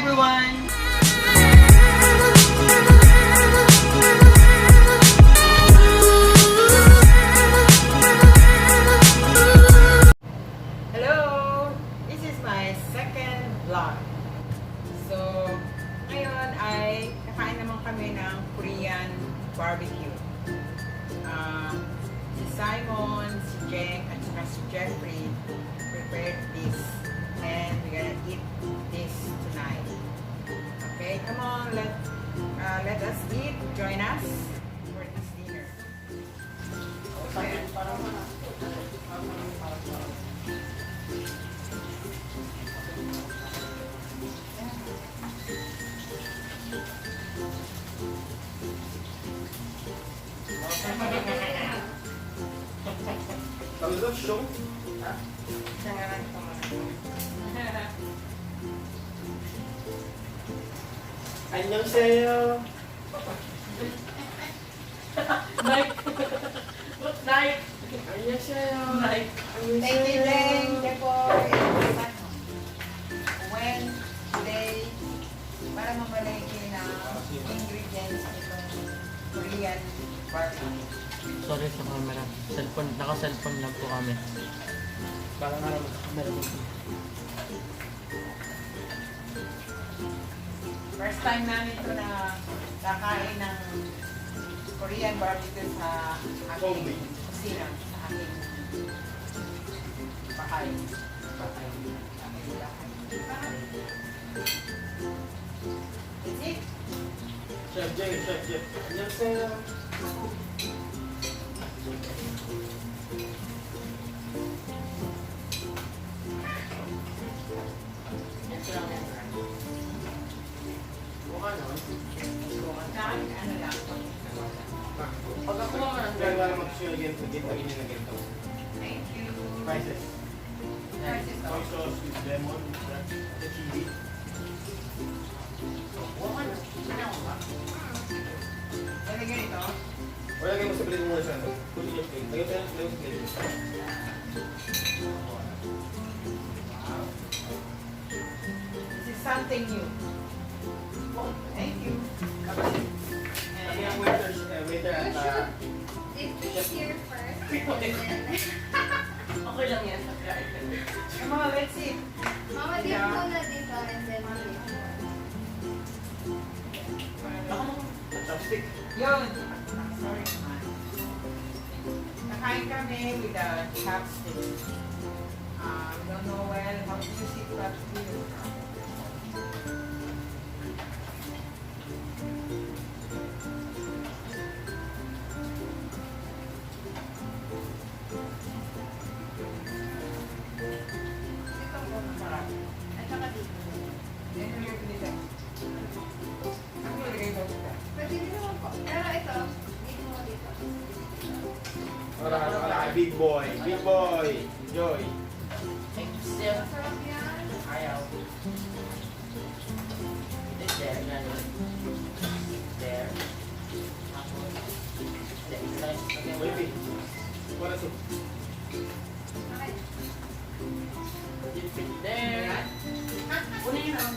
everyone! Hello! This is my second vlog. So, ngayon ay kakain naman kami ng Korean barbecue. Si Simon, si Jeng, at saka si Jeffrey prepared this. And we're gonna eat this tonight. Okay, come on, let us eat. Join us for this dinner. Okay. Talot show? Jangan 안녕하세요. Night. Night. 안녕하세요. Night. Thank you, Jeng, Depoy, when they para mamalengke na ingredients nitong Korean barbecue. Sorry sa camera. Naka-cellphone lang po kami. Parang araw camera mo. First time namin ito na kakain ng Korean barbecue sa aking kusina, sa aking bahay. That's it. Chef Jay, Chef Jeff. 안녕하세요. Mukha naman. Ano lang. Pag ako naman, kaya wala mag-share ganito, ganito na ganito. Thank you. Prices. Prices Soy of sauce with lemon, the chili. Lalagyan ito. Wala kayo sa plate muna sa ano. Put in your plate. Lagyan tayo sa plate. This is something new. Thank you. Sabi ang And waiter at Did we here first? okay lang yan. Come on, let's eat. Mama, dip muna dito and then chopstick. Yun. Sorry naman. Nakain kami with a chopstick. We don't know well how to use it, but we will. dito muna. Sarap. At saka dito. Yan yung lagay nila. Ano yung lagay daw nila? Pwede din naman po. Pero ito, dito mo dito. Para big boy. Big boy. Enjoy. Masarap yan. Ayaw. There, ganun. There. Baby. Para sa Okay. There. Ayan. Una yun ang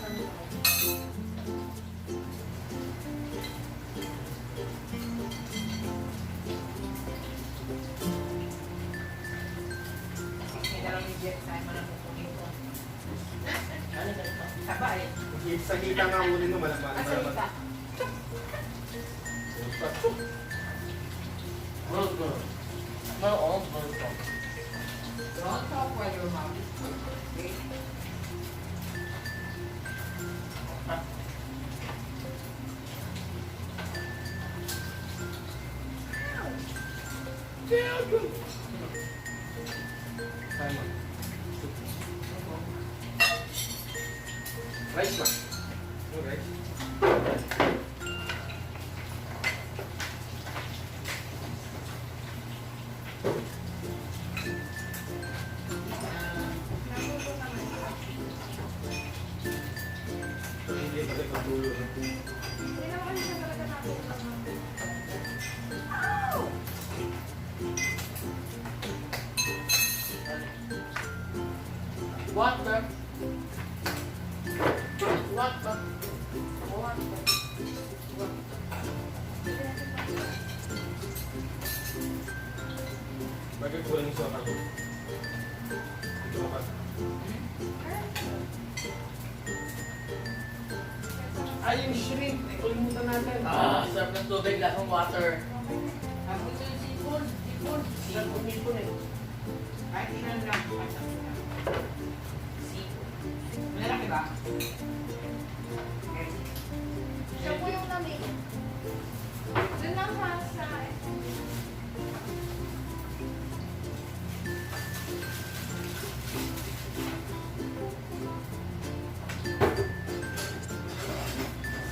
Okay na lang ni Jeff. Simon ang kukunin ko. ano na ito? Saba eh. sa hita nga ulit mo malaman. Asa ita? Burger. Oo, burger. Don't talk while your mouth is full. Okay? Simon. Rice ba? Yung rice? Hindi pa rin pagdulo. Hindi naman siya talaga natin. Water. What? What? Bakit kulang yung sopa ko? Ito ka. Ay, yung shrimp. Ikalimutan natin. Ah, sarap ng tubig, lasang water. Ako ito yung seafood. Seafood. Sarap ng hipon eh. Kahit ilan lang. Seafood. Malalaki ba? Okay. Siya po yung lamig. Doon lang sa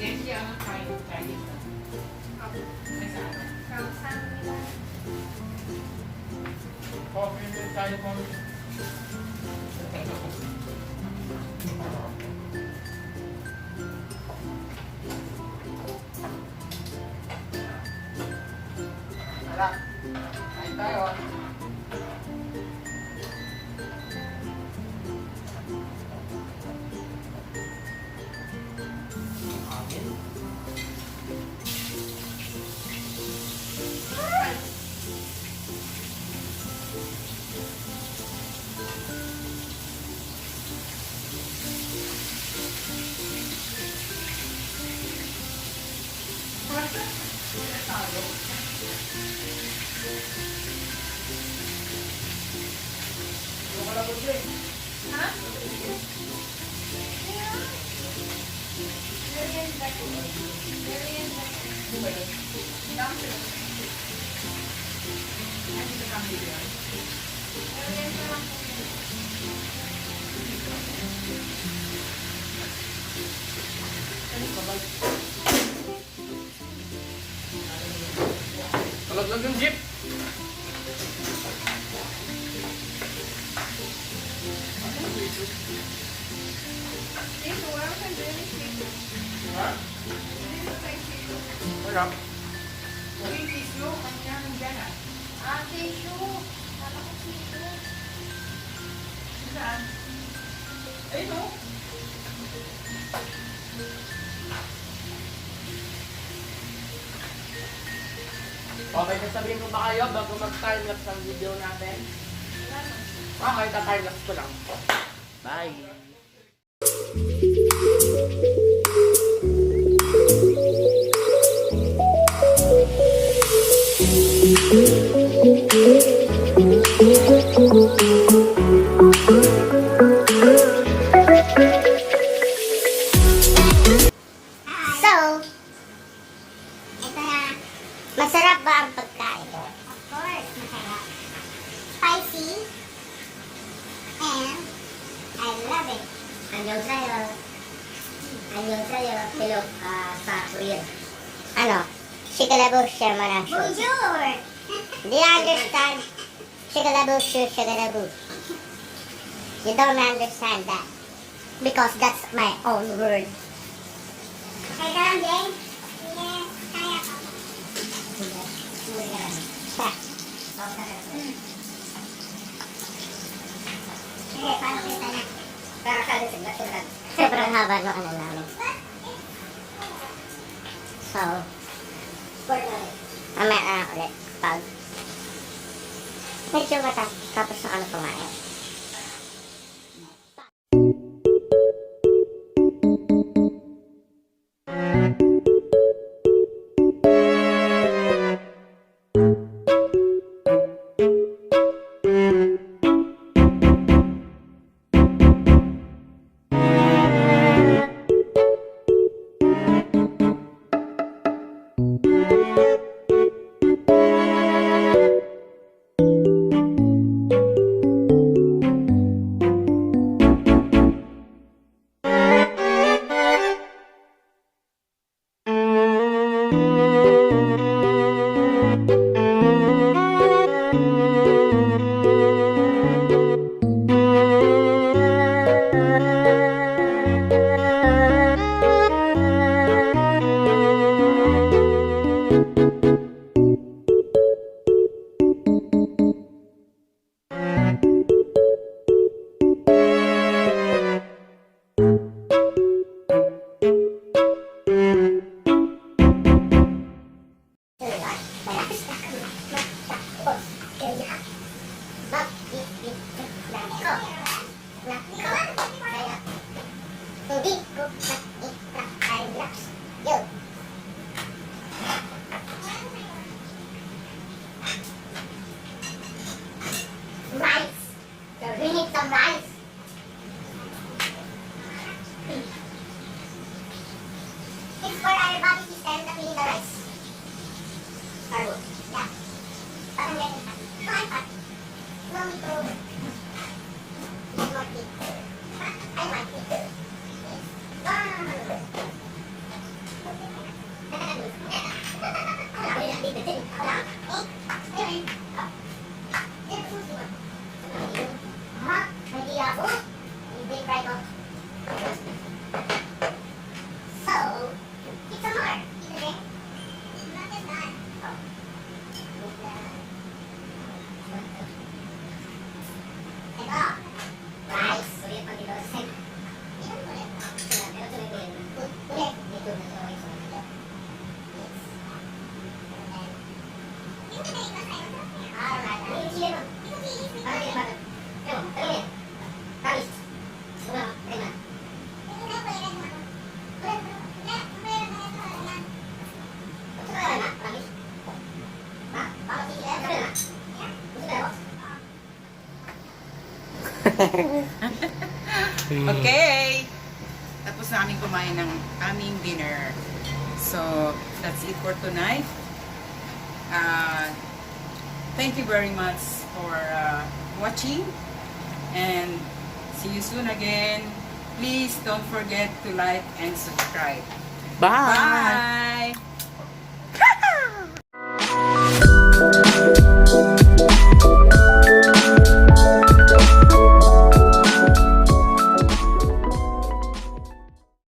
Sensya ang Chinese na. May sa ano? Sa nila. Coffee din tayo kung... Wala. Kain tayo. Ha? Merienda ko. Merienda ko. Dumpling. Ano sa kami yan? Merienda lang po yun. Talaglag yung jeep. Dito, wala kang deli dito. Ha? Dito tayo dito. Wala. Yung tissue, kanya nandyan ah. Ah, tissue. Kala ko tissue. Saan? Ayun o. Okay, sasabihin ko ba kayo bago mag-timelapse ang video natin? Wala na. Okay, ta-timelapse ko lang. Bye! So, ito na. Masarap ba ang pagkain? Of course, masarap. Spicy. And, I love it. 안녕하세요. 안녕하세요. Hello, sa Korean. Ano? Shikalabusha manasyo. Bonjour! Do you understand? Shikalabusha, shikalabush. You don't understand that. Because that's my own word. Okay ka lang, Jane? Yes, kaya ko. Sige, paano kita na? Kakakalitin na tulad. Sobrang haba ng ano namin. So, mamaya na ulit pag medyo matapos na ano kumain. And the clean the rice. Are good. Yeah. Parang ganyan. Fine, fine. No need to get more tea. I want tea. Yes. No, no, no, no, no. So, eat some more. Eat the drink. Not just that. Oh. Ito. Rice. Ulit pag ito. Ilan ulit? Pero tuloy ko yun. Ulit. Dito na ito. Yes. Alright. Ano yung chili mo? Ano yung chili mo? Pero, tayo Tamis. Diba? Tayo na. Gusto ka na? Tamis? Ha? Bakit chili? Sabi na. Gusto ka na? Okay. Tapos na kaming kumain ng aming dinner. So, that's it for tonight. Thank you very much for watching. And see you soon again. Please don't forget to like and subscribe. Bye! Bye!